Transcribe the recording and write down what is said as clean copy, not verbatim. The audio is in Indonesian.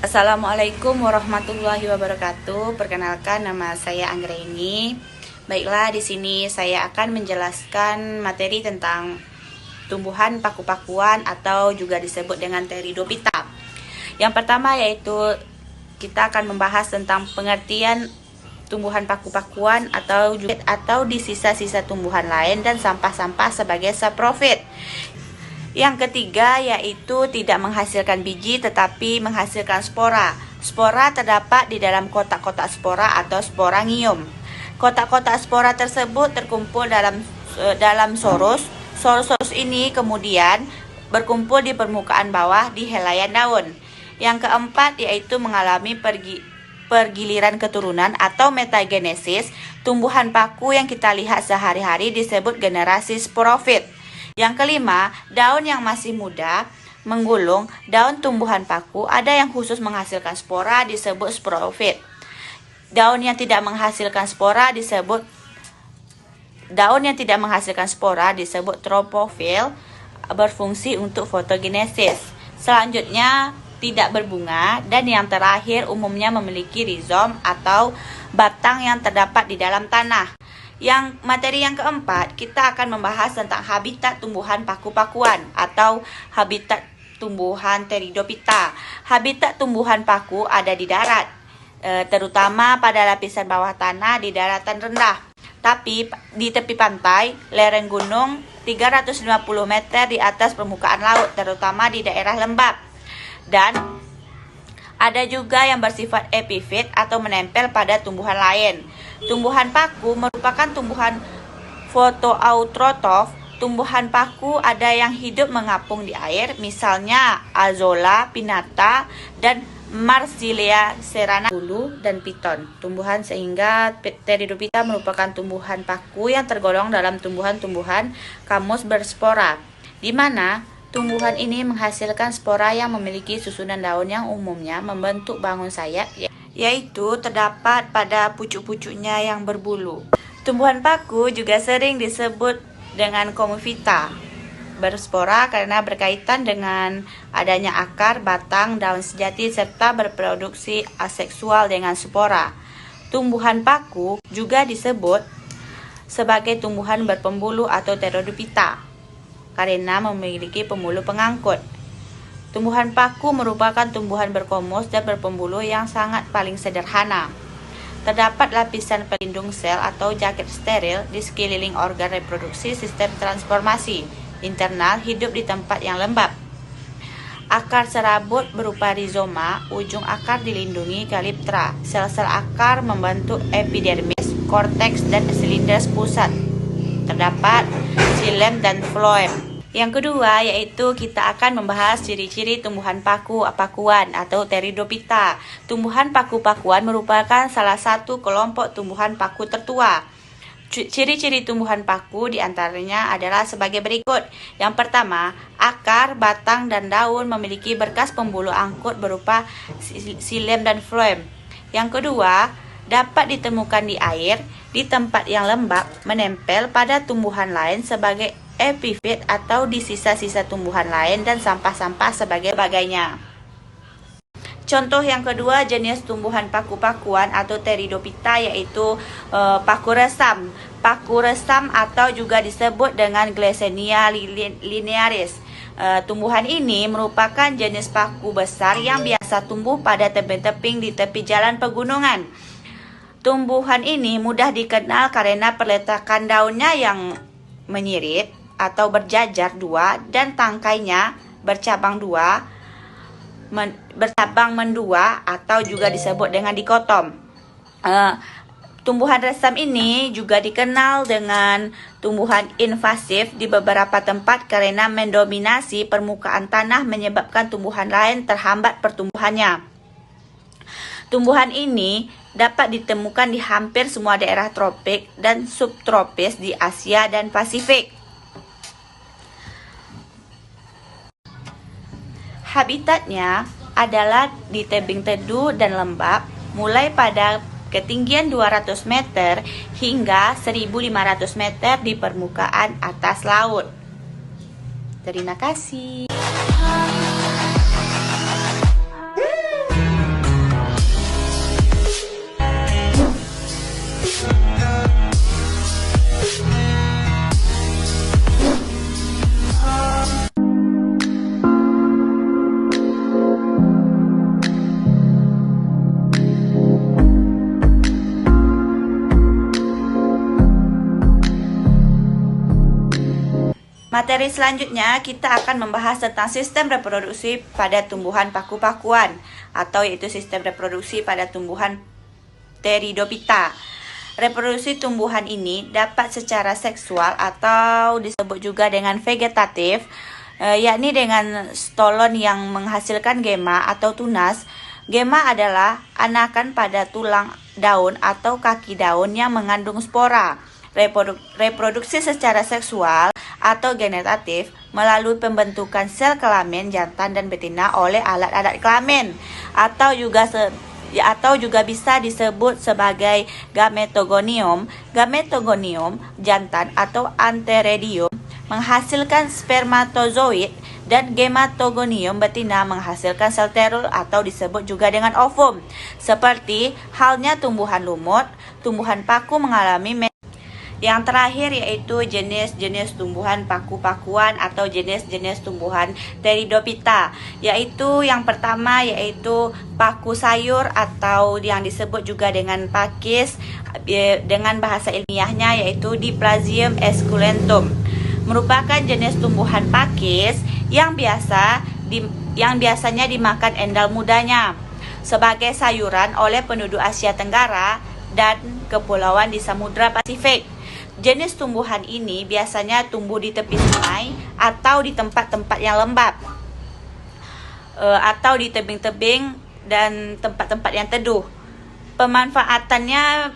Assalamualaikum warahmatullahi wabarakatuh. Perkenalkan, nama saya Anggraini. Baiklah, di sini saya akan menjelaskan materi tentang tumbuhan paku-pakuan atau juga disebut dengan Pteridophyta. Yang pertama yaitu kita akan membahas tentang pengertian tumbuhan paku-pakuan atau di sisa-sisa tumbuhan lain dan sampah-sampah sebagai saprofit. Yang ketiga yaitu tidak menghasilkan biji tetapi menghasilkan spora. Spora terdapat di dalam kotak-kotak spora atau sporangium. Kotak-kotak spora tersebut terkumpul dalam sorus. Sorus ini kemudian berkumpul di permukaan bawah di helaian daun. Yang keempat yaitu mengalami pergiliran keturunan atau metagenesis. Tumbuhan paku yang kita lihat sehari-hari disebut generasi sporofit. Yang kelima, daun yang masih muda menggulung. Daun tumbuhan paku ada yang khusus menghasilkan spora disebut sporofit. Daun yang tidak menghasilkan spora disebut tropofil, berfungsi untuk fotogenesis. Selanjutnya, tidak berbunga, dan yang terakhir umumnya memiliki rizom atau batang yang terdapat di dalam tanah. Materi yang keempat, kita akan membahas tentang habitat tumbuhan paku-pakuan atau habitat tumbuhan Pteridophyta. Habitat tumbuhan paku ada di darat, terutama pada lapisan bawah tanah di daratan rendah. Tapi di tepi pantai, lereng gunung 350 meter di atas permukaan laut, terutama di daerah lembap. Dan ada juga yang bersifat epifit atau menempel pada tumbuhan lain. Tumbuhan paku merupakan tumbuhan fotoautrotrof. Tumbuhan paku ada yang hidup mengapung di air, misalnya Azolla pinnata dan Marsilea serrana, bulu dan piton. Tumbuhan sehingga Pteridophyta merupakan tumbuhan paku yang tergolong dalam tumbuhan-tumbuhan kamus berspora, di mana tumbuhan ini menghasilkan spora yang memiliki susunan daun yang umumnya membentuk bangun sayap, yaitu terdapat pada pucuk-pucuknya yang berbulu. Tumbuhan paku juga sering disebut dengan komifita, berspora karena berkaitan dengan adanya akar, batang, daun sejati, serta berproduksi aseksual dengan spora. Tumbuhan paku juga disebut sebagai tumbuhan berpembuluh atau Pteridophyta karena memiliki pembuluh pengangkut. Tumbuhan paku merupakan tumbuhan berkomus dan berpembuluh yang sangat paling sederhana. Terdapat lapisan pelindung sel atau jaket steril di sekeliling organ reproduksi. Sistem transformasi internal hidup di tempat yang lembab. Akar serabut berupa rizoma, ujung akar dilindungi kaliptra. Sel-sel akar membentuk epidermis, korteks, dan silinders pusat. Terdapat xilem dan floem. Yang kedua yaitu kita akan membahas ciri-ciri tumbuhan paku-pakuan atau Pteridophyta. Tumbuhan paku-pakuan merupakan salah satu kelompok tumbuhan paku tertua. Ciri-ciri tumbuhan paku diantaranya adalah sebagai berikut. Yang pertama, akar, batang, dan daun memiliki berkas pembuluh angkut berupa xilem dan floem. Yang kedua, dapat ditemukan di air, di tempat yang lembab, menempel pada tumbuhan lain sebagai epifit atau di sisa-sisa tumbuhan lain dan sampah-sampah sebagainya. Contoh yang kedua jenis tumbuhan paku-pakuan atau Pteridophyta yaitu paku resam. Paku resam atau juga disebut dengan Glessenia linearis. Tumbuhan ini merupakan jenis paku besar yang biasa tumbuh pada tebing-tebing di tepi jalan pegunungan. Tumbuhan ini mudah dikenal karena perletakan daunnya yang menyirip atau berjajar dua dan tangkainya bercabang mendua atau juga disebut dengan dikotom. Tumbuhan resam ini juga dikenal dengan tumbuhan invasif di beberapa tempat karena mendominasi permukaan tanah menyebabkan tumbuhan lain terhambat pertumbuhannya. Tumbuhan ini dapat ditemukan di hampir semua daerah tropik dan subtropis di Asia dan Pasifik. Habitatnya adalah di tebing teduh dan lembab, mulai pada ketinggian 200 meter hingga 1.500 meter di permukaan atas laut. Terima kasih. Materi selanjutnya kita akan membahas tentang sistem reproduksi pada tumbuhan paku-pakuan atau yaitu sistem reproduksi pada tumbuhan Pteridophyta. Reproduksi tumbuhan ini dapat secara seksual atau disebut juga dengan vegetatif, yakni dengan stolon yang menghasilkan gema atau tunas. Gema adalah anakan pada tulang daun atau kaki daun yang mengandung spora. Reproduksi secara seksual atau generatif melalui pembentukan sel kelamin jantan dan betina oleh alat-alat kelamin atau juga bisa disebut sebagai gametogonium. Gametogonium jantan atau anteredium menghasilkan spermatozoid dan gematogonium betina menghasilkan sel telur atau disebut juga dengan ovum. Seperti halnya tumbuhan lumut, tumbuhan paku mengalami yang terakhir yaitu jenis-jenis tumbuhan paku-pakuan atau jenis-jenis tumbuhan Pteridophyta, yaitu yang pertama yaitu paku sayur atau yang disebut juga dengan pakis dengan bahasa ilmiahnya yaitu Diplasium esculentum. Merupakan jenis tumbuhan pakis yang biasanya dimakan endal mudanya sebagai sayuran oleh penduduk Asia Tenggara dan kepulauan di Samudra Pasifik. Jenis tumbuhan ini biasanya tumbuh di tepi sungai atau di tempat-tempat yang lembab atau di tebing-tebing dan tempat-tempat yang teduh. Pemanfaatannya